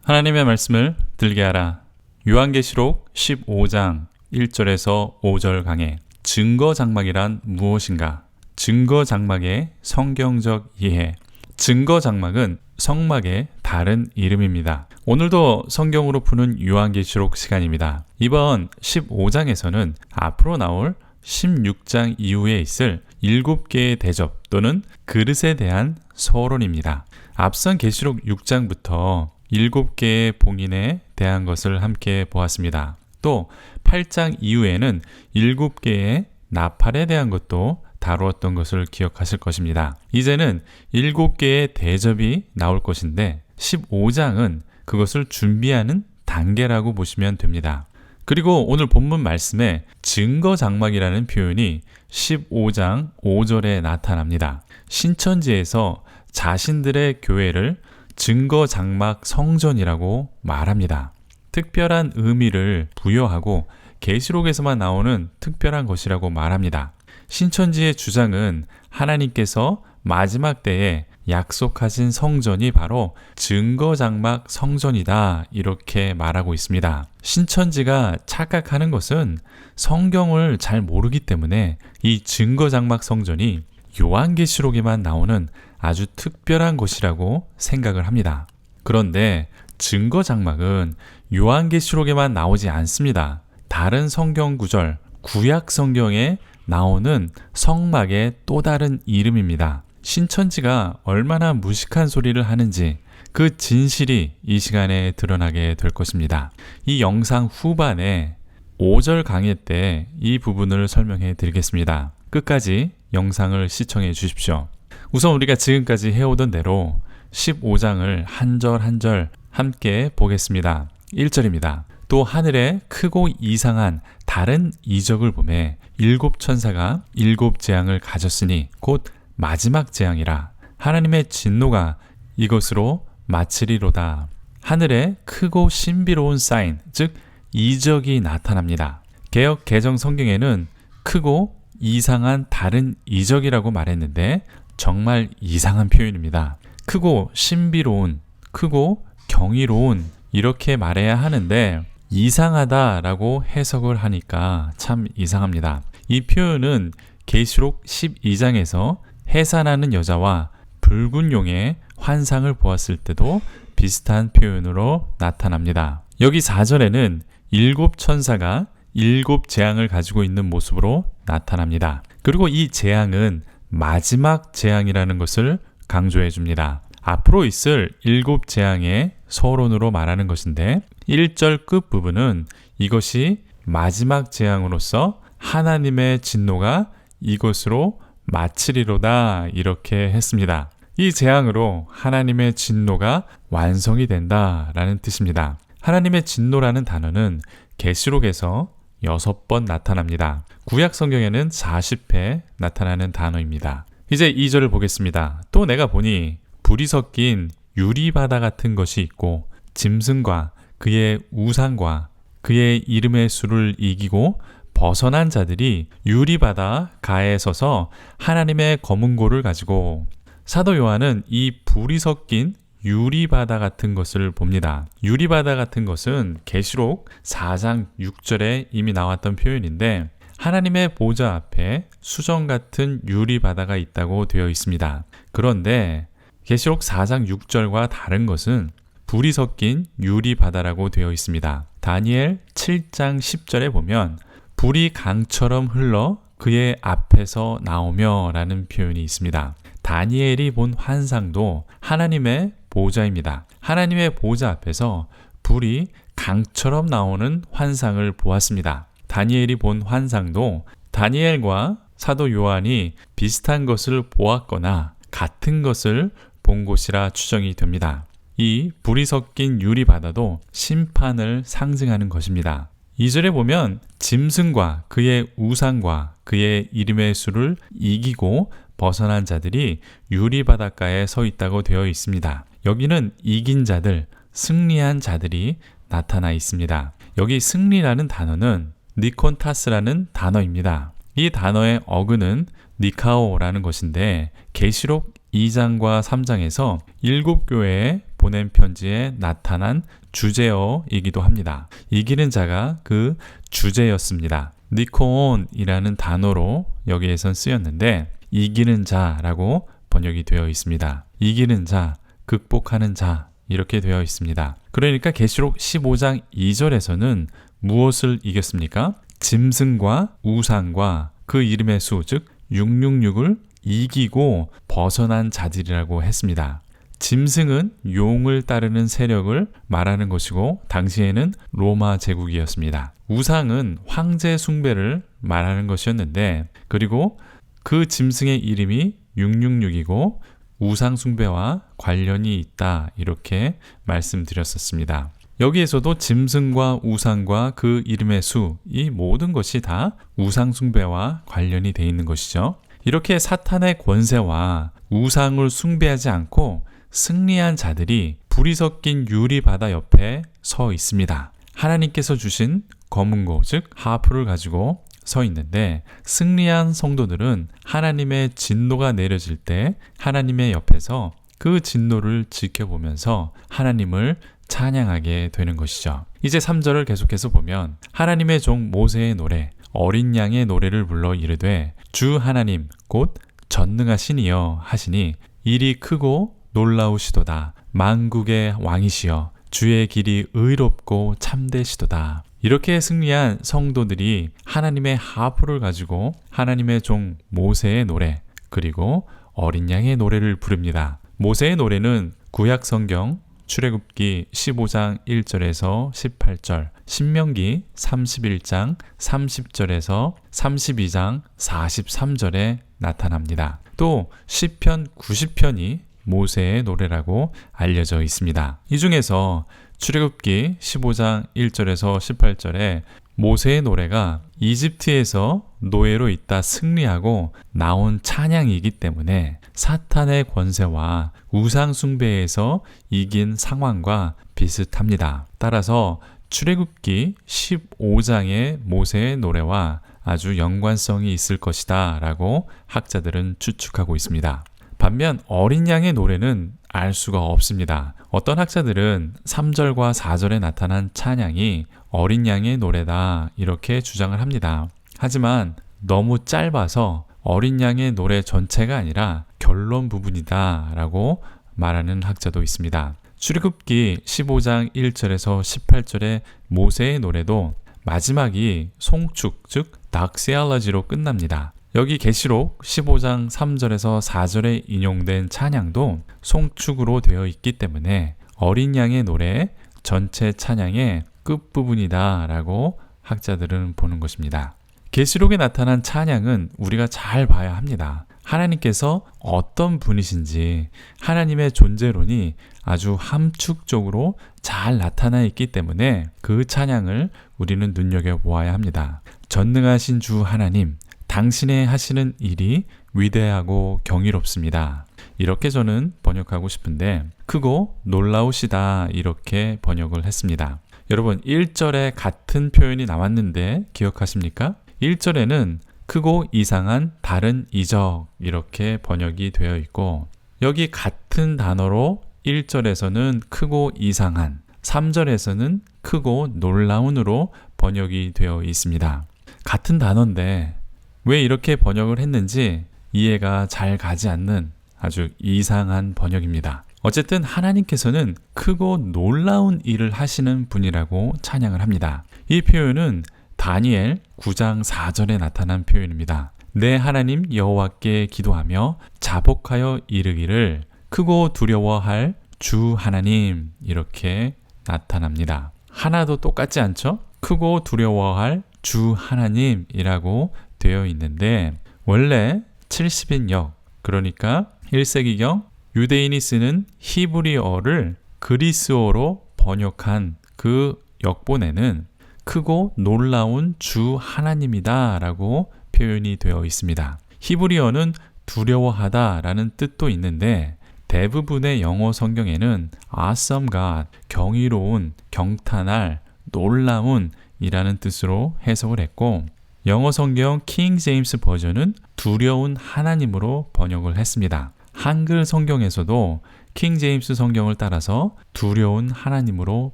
하나님의 말씀을 들게 하라. 요한계시록 15장 1절에서 5절 강해 증거 장막이란 무엇인가? 증거 장막의 성경적 이해. 증거 장막은 성막의 다른 이름입니다. 오늘도 성경으로 푸는 요한계시록 시간입니다. 이번 15장에서는 앞으로 나올 16장 이후에 있을 7개의 대접 또는 그릇에 대한 서론입니다. 앞선 계시록 6장부터 7개의 봉인에 대한 것을 함께 보았습니다. 또 8장 이후에는 7개의 나팔에 대한 것도 다루었던 것을 기억하실 것입니다. 이제는 7개의 대접이 나올 것인데 15장은 그것을 준비하는 단계라고 보시면 됩니다. 그리고 오늘 본문 말씀에 증거 장막이라는 표현이 15장 5절에 나타납니다. 신천지에서 자신들의 교회를 증거 장막 성전이라고 말합니다. 특별한 의미를 부여하고 계시록에서만 나오는 특별한 것이라고 말합니다. 신천지의 주장은 하나님께서 마지막 때에 약속하신 성전이 바로 증거 장막 성전이다 이렇게 말하고 있습니다. 신천지가 착각하는 것은 성경을 잘 모르기 때문에 이 증거 장막 성전이 요한계시록에만 나오는 아주 특별한 것이라고 생각을 합니다. 그런데 증거 장막은 요한계시록에만 나오지 않습니다. 다른 성경 구절, 구약 성경에 나오는 성막의 또 다른 이름입니다. 신천지가 얼마나 무식한 소리를 하는지 그 진실이 이 시간에 드러나게 될 것입니다. 이 영상 후반에 5절 강의 때 이 부분을 설명해 드리겠습니다. 끝까지 영상을 시청해 주십시오. 우선 우리가 지금까지 해오던 대로 15장을 한 절 한 절 함께 보겠습니다. 1절입니다. 또 하늘에 크고 이상한 다른 이적을 보매 7 천사가 7 재앙을 가졌으니 곧 마지막 재앙이라. 하나님의 진노가 이것으로 마치리로다. 하늘에 크고 신비로운 사인, 즉 이적이 나타납니다. 개역 개정 성경에는 크고 이상한 다른 이적이라고 말했는데 정말 이상한 표현입니다. 크고 신비로운, 크고 경이로운 이렇게 말해야 하는데 이상하다라고 해석을 하니까 참 이상합니다. 이 표현은 계시록 12장에서 해산하는 여자와 붉은 용의 환상을 보았을 때도 비슷한 표현으로 나타납니다. 여기 4절에는 7 천사가 7 재앙을 가지고 있는 모습으로 나타납니다. 그리고 이 재앙은 마지막 재앙이라는 것을 강조해 줍니다. 앞으로 있을 7 재앙의 서론으로 말하는 것인데 1절 끝부분은 이것이 마지막 재앙으로서 하나님의 진노가 이것으로 마치리로다 이렇게 했습니다. 이 재앙으로 하나님의 진노가 완성이 된다라는 뜻입니다. 하나님의 진노라는 단어는 계시록에서 6번 나타납니다. 구약 성경에는 40회 나타나는 단어입니다. 이제 2절을 보겠습니다. 또 내가 보니 불이 섞인 유리바다 같은 것이 있고 짐승과 그의 우상과 그의 이름의 수를 이기고 벗어난 자들이 유리바다 가에 서서 하나님의 검은고를 가지고. 사도 요한은 이 불이 섞인 유리바다 같은 것을 봅니다. 유리바다 같은 것은 계시록 4장 6절에 이미 나왔던 표현인데 하나님의 보좌 앞에 수정 같은 유리바다가 있다고 되어 있습니다. 그런데 계시록 4장 6절과 다른 것은 불이 섞인 유리바다라고 되어 있습니다. 다니엘 7장 10절에 보면 불이 강처럼 흘러 그의 앞에서 나오며 라는 표현이 있습니다. 다니엘이 본 환상도 하나님의 보좌입니다. 하나님의 보좌 앞에서 불이 강처럼 나오는 환상을 보았습니다. 다니엘이 본 환상도 다니엘과 사도 요한이 비슷한 것을 보았거나 같은 것을 본 곳이라 추정이 됩니다. 이 불이 섞인 유리바다도 심판을 상징하는 것입니다. 2절에 보면 짐승과 그의 우상과 그의 이름의 수를 이기고 벗어난 자들이 유리바닷가에 서 있다고 되어 있습니다. 여기는 이긴 자들, 승리한 자들이 나타나 있습니다. 여기 승리라는 단어는 니콘타스라는 단어입니다. 이 단어의 어근은 니카오라는 것인데 계시록 2장과 3장에서 7교회의 보낸 편지에 나타난 주제어이기도 합니다. 이기는 자가 그 주제였습니다. 니콘이라는 단어로 여기에선 쓰였는데 이기는 자라고 번역이 되어 있습니다. 이기는 자, 극복하는 자 이렇게 되어 있습니다. 그러니까 계시록 15장 2절에서는 무엇을 이겼습니까? 짐승과 우상과 그 이름의 수, 즉 666을 이기고 벗어난 자들이라고 했습니다. 짐승은 용을 따르는 세력을 말하는 것이고 당시에는 로마 제국이었습니다. 우상은 황제 숭배를 말하는 것이었는데 그리고 그 짐승의 이름이 666이고 우상 숭배와 관련이 있다 이렇게 말씀드렸었습니다. 여기에서도 짐승과 우상과 그 이름의 수, 이 모든 것이 다 우상 숭배와 관련이 되어 있는 것이죠. 이렇게 사탄의 권세와 우상을 숭배하지 않고 승리한 자들이 불이 섞인 유리바다 옆에 서 있습니다. 하나님께서 주신 검은고, 즉 하프를 가지고 서 있는데 승리한 성도들은 하나님의 진노가 내려질 때 하나님의 옆에서 그 진노를 지켜보면서 하나님을 찬양하게 되는 것이죠. 이제 3절을 계속해서 보면 하나님의 종 모세의 노래, 어린 양의 노래를 불러 이르되 주 하나님 곧 전능하신 이여 하시니 일이 크고 놀라우시도다. 만국의 왕이시여 주의 길이 의롭고 참되시도다. 이렇게 승리한 성도들이 하나님의 하프를 가지고 하나님의 종 모세의 노래 그리고 어린 양의 노래를 부릅니다. 모세의 노래는 구약 성경 출애굽기 15장 1절에서 18절, 신명기 31장 30절에서 32장 43절에 나타납니다. 또 시편 90편이 모세의 노래라고 알려져 있습니다. 이 중에서 출애굽기 15장 1절에서 18절에 모세의 노래가 이집트에서 노예로 있다 승리하고 나온 찬양이기 때문에 사탄의 권세와 우상 숭배에서 이긴 상황과 비슷합니다. 따라서 출애굽기 15장의 모세의 노래와 아주 연관성이 있을 것이다 라고 학자들은 추측하고 있습니다. 반면 어린 양의 노래는 알 수가 없습니다. 어떤 학자들은 3절과 4절에 나타난 찬양이 어린 양의 노래다 이렇게 주장을 합니다. 하지만 너무 짧아서 어린 양의 노래 전체가 아니라 결론 부분이다 라고 말하는 학자도 있습니다. 출애굽기 15장 1절에서 18절의 모세의 노래도 마지막이 송축 즉 닥시알라지로 끝납니다. 여기 계시록 15장 3절에서 4절에 인용된 찬양도 송축으로 되어 있기 때문에 어린 양의 노래 전체 찬양의 끝부분이다 라고 학자들은 보는 것입니다. 계시록에 나타난 찬양은 우리가 잘 봐야 합니다. 하나님께서 어떤 분이신지 하나님의 존재론이 아주 함축적으로 잘 나타나 있기 때문에 그 찬양을 우리는 눈여겨보아야 합니다. 전능하신 주 하나님, 당신의 하시는 일이 위대하고 경이롭습니다. 이렇게 저는 번역하고 싶은데 크고 놀라우시다 이렇게 번역을 했습니다. 여러분 1절에 같은 표현이 나왔는데 기억하십니까? 1절에는 크고 이상한 다른 이적 이렇게 번역이 되어 있고 여기 같은 단어로 1절에서는 크고 이상한 3절에서는 크고 놀라운으로 번역이 되어 있습니다. 같은 단어인데 왜 이렇게 번역을 했는지 이해가 잘 가지 않는 아주 이상한 번역입니다. 어쨌든 하나님께서는 크고 놀라운 일을 하시는 분이라고 찬양을 합니다. 이 표현은 다니엘 9장 4절에 나타난 표현입니다. 내 하나님 여호와께 기도하며 자복하여 이르기를 크고 두려워할 주 하나님 이렇게 나타납니다. 하나도 똑같지 않죠? 크고 두려워할 주 하나님이라고 되어 있는데 원래 70인역 그러니까 1세기경 유대인이 쓰는 히브리어를 그리스어로 번역한 그 역본에는 크고 놀라운 주 하나님이다 라고 표현이 되어 있습니다. 히브리어는 두려워하다 라는 뜻도 있는데 대부분의 영어 성경에는 awesome God, 경이로운, 경탄할, 놀라운 이라는 뜻으로 해석을 했고 영어 성경 킹 제임스 버전은 두려운 하나님으로 번역을 했습니다. 한글 성경에서도 킹 제임스 성경을 따라서 두려운 하나님으로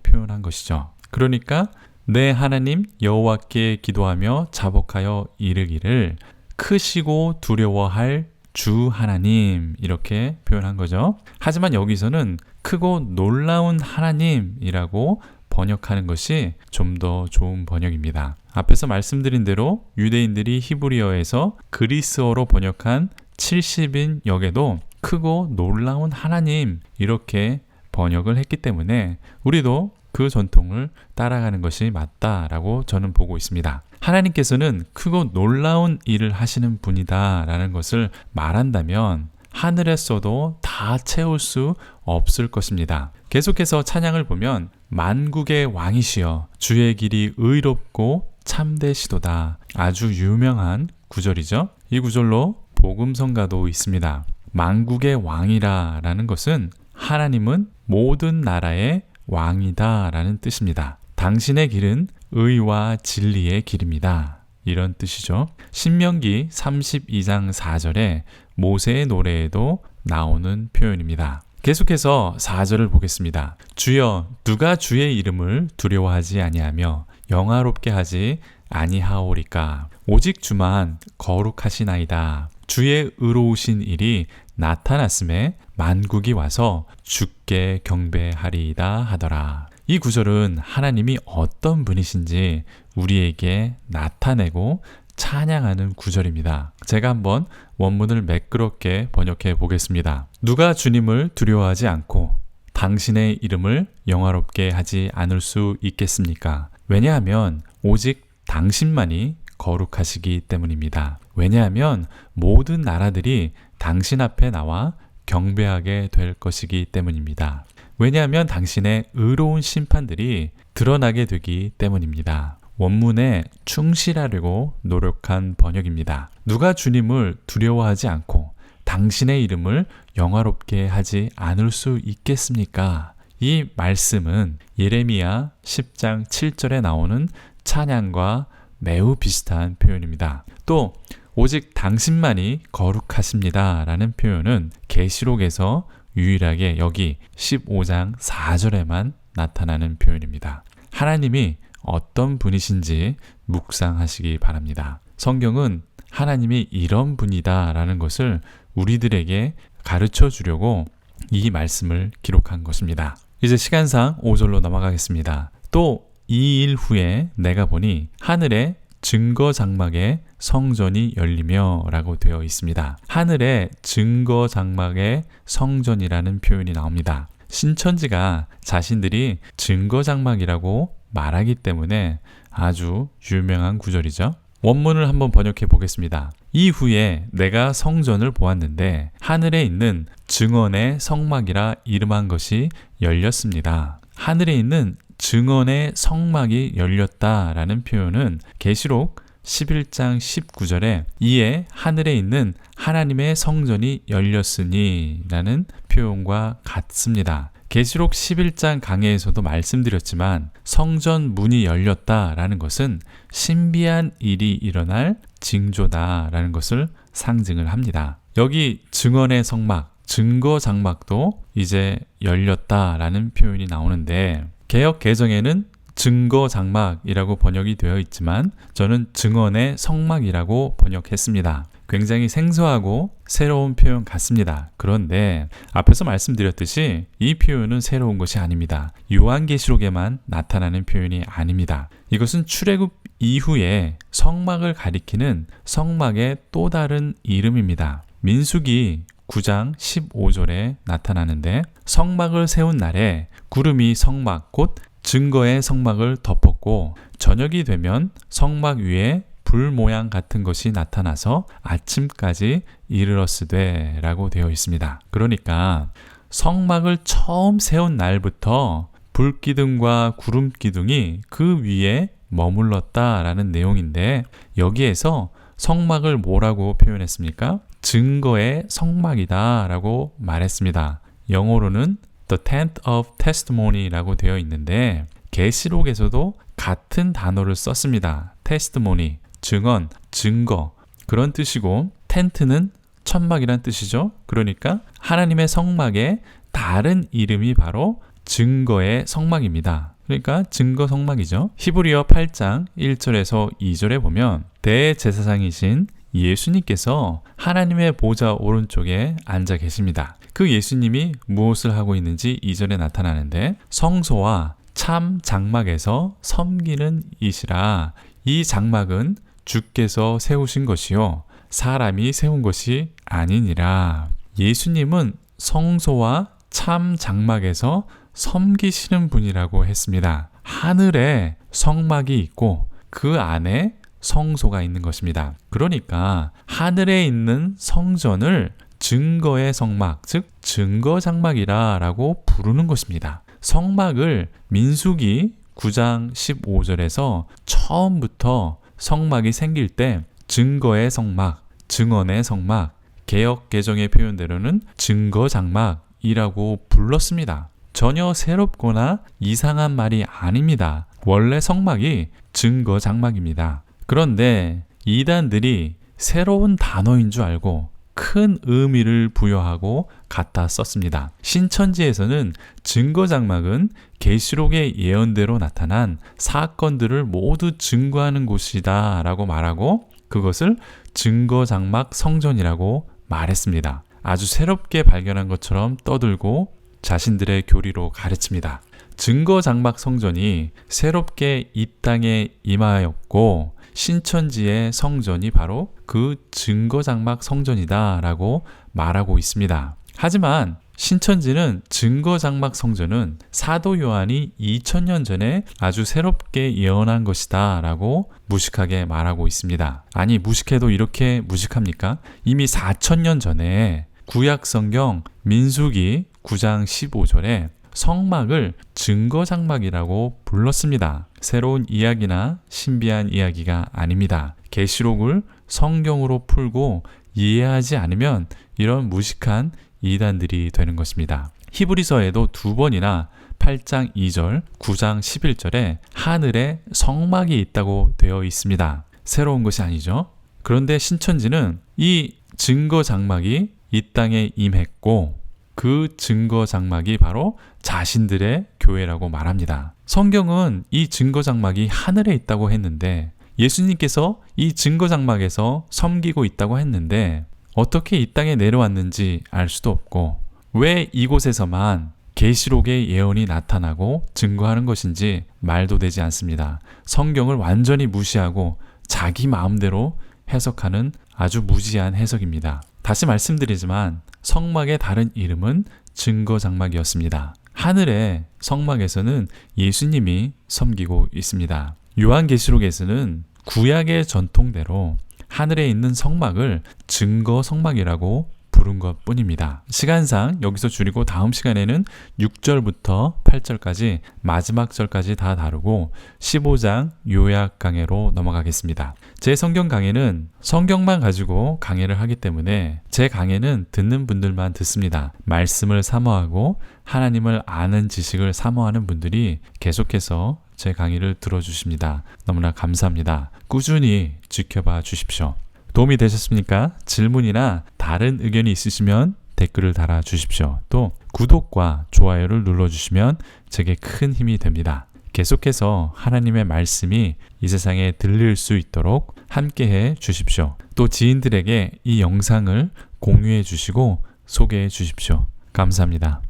표현한 것이죠. 그러니까 내 하나님 여호와께 기도하며 자복하여 이르기를 크시고 두려워할 주 하나님, 이렇게 표현한 거죠. 하지만 여기서는 크고 놀라운 하나님이라고 번역하는 것이 좀 더 좋은 번역입니다. 앞에서 말씀드린 대로 유대인들이 히브리어에서 그리스어로 번역한 70인 역에도 크고 놀라운 하나님, 이렇게 번역을 했기 때문에 우리도 그 전통을 따라가는 것이 맞다라고 저는 보고 있습니다. 하나님께서는 크고 놀라운 일을 하시는 분이다 라는 것을 말한다면 하늘에서도 다 채울 수 없을 것입니다. 계속해서 찬양을 보면 만국의 왕이시여 주의 길이 의롭고 참되시도다, 아주 유명한 구절이죠. 이 구절로 복음성가도 있습니다. 만국의 왕이라 라는 것은 하나님은 모든 나라의 왕이다 라는 뜻입니다. 당신의 길은 의와 진리의 길입니다, 이런 뜻이죠. 신명기 32장 4절에 모세의 노래에도 나오는 표현입니다. 계속해서 4절을 보겠습니다. 주여 누가 주의 이름을 두려워하지 아니하며 영화롭게 하지 아니하오리까. 오직 주만 거룩하시나이다. 주의 의로우신 일이 나타났음에 만국이 와서 주께 경배하리이다 하더라. 이 구절은 하나님이 어떤 분이신지 우리에게 나타내고 찬양하는 구절입니다. 제가 한번 원문을 매끄럽게 번역해 보겠습니다. 누가 주님을 두려워하지 않고 당신의 이름을 영화롭게 하지 않을 수 있겠습니까? 왜냐하면 오직 당신만이 거룩하시기 때문입니다. 왜냐하면 모든 나라들이 당신 앞에 나와 경배하게 될 것이기 때문입니다. 왜냐하면 당신의 의로운 심판들이 드러나게 되기 때문입니다. 원문에 충실하려고 노력한 번역입니다. 누가 주님을 두려워하지 않고 당신의 이름을 영화롭게 하지 않을 수 있겠습니까? 이 말씀은 예레미야 10장 7절에 나오는 찬양과 매우 비슷한 표현입니다. 또 오직 당신만이 거룩하십니다 라는 표현은 계시록에서 유일하게 여기 15장 4절에만 나타나는 표현입니다. 하나님이 어떤 분이신지 묵상하시기 바랍니다. 성경은 하나님이 이런 분이다 라는 것을 우리들에게 가르쳐 주려고 이 말씀을 기록한 것입니다. 이제 시간상 5절로 넘어가겠습니다. 또 2일 후에 내가 보니 하늘에 증거 장막에 성전이 열리며 라고 되어 있습니다. 하늘에 증거 장막에 성전이라는 표현이 나옵니다. 신천지가 자신들이 증거 장막이라고 말하기 때문에 아주 유명한 구절이죠. 원문을 한번 번역해 보겠습니다. 이후에 내가 성전을 보았는데 하늘에 있는 증언의 성막이라 이름한 것이 열렸습니다. 하늘에 있는 증언의 성막이 열렸다라는 표현은 계시록 11장 19절에 이에 하늘에 있는 하나님의 성전이 열렸으니 라는 표현과 같습니다. 계시록 11장 강해에서도 말씀드렸지만 성전 문이 열렸다라는 것은 신비한 일이 일어날 징조다라는 것을 상징을 합니다. 여기 증언의 성막, 증거 장막도 이제 열렸다라는 표현이 나오는데 개역 개정에는 증거 장막이라고 번역이 되어 있지만 저는 증언의 성막이라고 번역했습니다. 굉장히 생소하고 새로운 표현 같습니다. 그런데 앞에서 말씀드렸듯이 이 표현은 새로운 것이 아닙니다. 요한계시록에만 나타나는 표현이 아닙니다. 이것은 출애굽 이후에 성막을 가리키는 성막의 또 다른 이름입니다. 민수기 9장 15절에 나타나는데 성막을 세운 날에 구름이 성막 곧 증거의 성막을 덮었고 저녁이 되면 성막 위에 불 모양 같은 것이 나타나서 아침까지 이르렀으되 라고 되어 있습니다. 그러니까 성막을 처음 세운 날부터 불기둥과 구름기둥이 그 위에 머물렀다라는 내용인데 여기에서 성막을 뭐라고 표현했습니까? 증거의 성막이다 라고 말했습니다. 영어로는 The Tent of Testimony라고 되어 있는데 계시록에서도 같은 단어를 썼습니다. Testimony, 증언, 증거 그런 뜻이고 텐트는 천막이란 뜻이죠. 그러니까 하나님의 성막의 다른 이름이 바로 증거의 성막입니다. 그러니까 증거 성막이죠. 히브리어 8장 1절에서 2절에 보면 대제사장이신 예수님께서 하나님의 보좌 오른쪽에 앉아 계십니다. 그 예수님이 무엇을 하고 있는지 2절에 나타나는데 성소와 참 장막에서 섬기는 이시라. 이 장막은 주께서 세우신 것이요 사람이 세운 것이 아니니라. 예수님은 성소와 참 장막에서 섬기시는 분이라고 했습니다. 하늘에 성막이 있고 그 안에 성소가 있는 것입니다. 그러니까 하늘에 있는 성전을 증거의 성막, 즉 증거 장막이라 라고 부르는 것입니다. 성막을 민수기 9장 15절에서 처음부터 성막이 생길 때 증거의 성막, 증언의 성막, 개역 개정의 표현대로는 증거 장막이라고 불렀습니다. 전혀 새롭거나 이상한 말이 아닙니다. 원래 성막이 증거 장막입니다. 그런데 이단들이 새로운 단어인 줄 알고 큰 의미를 부여하고 갖다 썼습니다. 신천지에서는 증거 장막은 계시록의 예언대로 나타난 사건들을 모두 증거하는 곳이다 라고 말하고 그것을 증거 장막 성전이라고 말했습니다. 아주 새롭게 발견한 것처럼 떠들고 자신들의 교리로 가르칩니다. 증거 장막 성전이 새롭게 이 땅에 임하였고 신천지의 성전이 바로 그 증거 장막 성전이다 라고 말하고 있습니다. 하지만 신천지는 증거 장막 성전은 사도 요한이 2000년 전에 아주 새롭게 예언한 것이다 라고 무식하게 말하고 있습니다. 아니 무식해도 이렇게 무식합니까? 이미 4000년 전에 구약 성경 민수기 9장 15절에 성막을 증거 장막이라고 불렀습니다. 새로운 이야기나 신비한 이야기가 아닙니다. 계시록을 성경으로 풀고 이해하지 않으면 이런 무식한 이단들이 되는 것입니다. 히브리서에도 2번이나 8장 2절, 9장 11절에 하늘에 성막이 있다고 되어 있습니다. 새로운 것이 아니죠. 그런데 신천지는 이 증거 장막이 이 땅에 임했고 그 증거 장막이 바로 자신들의 교회라고 말합니다. 성경은 이 증거 장막이 하늘에 있다고 했는데 예수님께서 이 증거 장막에서 섬기고 있다고 했는데 어떻게 이 땅에 내려왔는지 알 수도 없고 왜 이곳에서만 계시록의 예언이 나타나고 증거하는 것인지 말도 되지 않습니다. 성경을 완전히 무시하고 자기 마음대로 해석하는 아주 무지한 해석입니다. 다시 말씀드리지만 성막의 다른 이름은 증거 장막이었습니다. 하늘의 성막에서는 예수님이 섬기고 있습니다. 요한계시록에서는 구약의 전통대로 하늘에 있는 성막을 증거 성막이라고 부른 것 뿐입니다. 시간상 여기서 줄이고 다음 시간에는 6절부터 8절까지 마지막 절까지 다 다루고 15장 요약 강해로 넘어가겠습니다. 제 성경 강해는 성경만 가지고 강해를 하기 때문에 제 강해는 듣는 분들만 듣습니다. 말씀을 사모하고 하나님을 아는 지식을 사모하는 분들이 계속해서 제 강의를 들어주십니다. 너무나 감사합니다. 꾸준히 지켜봐 주십시오. 도움이 되셨습니까? 질문이나 다른 의견이 있으시면 댓글을 달아주십시오. 또 구독과 좋아요를 눌러주시면 제게 큰 힘이 됩니다. 계속해서 하나님의 말씀이 이 세상에 들릴 수 있도록 함께해 주십시오. 또 지인들에게 이 영상을 공유해 주시고 소개해 주십시오. 감사합니다.